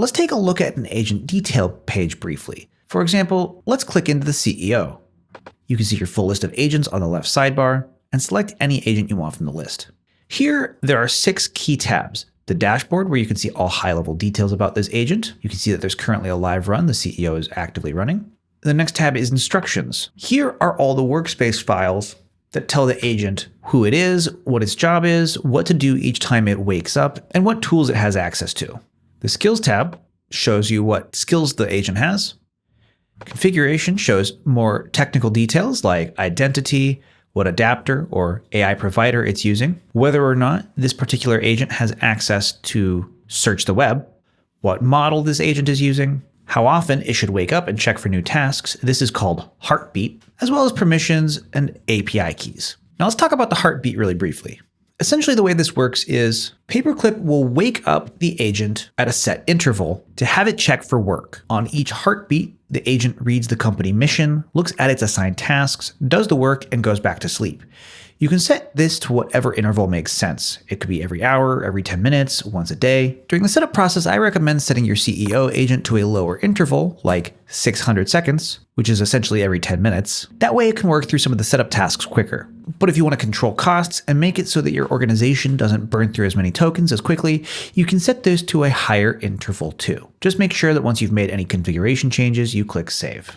let's take a look at an agent detail page briefly. For example, let's click into the CEO. You can see your full list of agents on the left sidebar and select any agent you want from the list. Here, there are 6 key tabs. The dashboard, where you can see all high-level details about this agent. You can see that there's currently a live run. The CEO is actively running. The next tab is instructions. Here are all the workspace files that tell the agent who it is, what its job is, what to do each time it wakes up, and what tools it has access to. The skills tab shows you what skills the agent has. Configuration shows more technical details like identity, what adapter or AI provider it's using, whether or not this particular agent has access to search the web, what model this agent is using, how often it should wake up and check for new tasks. This is called heartbeat, as well as permissions and API keys. Now let's talk about the heartbeat really briefly. Essentially, the way this works is Paperclip will wake up the agent at a set interval to have it check for work. On each heartbeat, the agent reads the company mission, looks at its assigned tasks, does the work, and goes back to sleep. You can set this to whatever interval makes sense. It could be every hour, every 10 minutes, once a day. During the setup process, I recommend setting your CEO agent to a lower interval, like 600 seconds, which is essentially every 10 minutes. That way it can work through some of the setup tasks quicker. But if you want to control costs and make it so that your organization doesn't burn through as many tokens as quickly, you can set this to a higher interval too. Just make sure that once you've made any configuration changes, you click Save.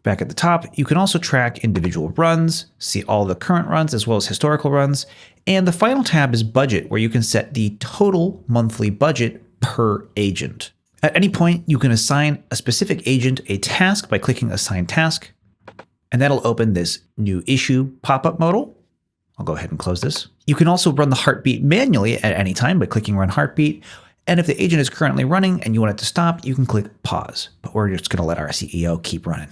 Back at the top, you can also track individual runs, see all the current runs as well as historical runs, and the final tab is Budget, where you can set the total monthly budget per agent. At any point, you can assign a specific agent a task by clicking Assign Task, and that'll open this New Issue pop-up modal. I'll go ahead and close this. You can also run the heartbeat manually at any time by clicking Run Heartbeat, and if the agent is currently running and you want it to stop, you can click Pause, but we're just going to let our CEO keep running.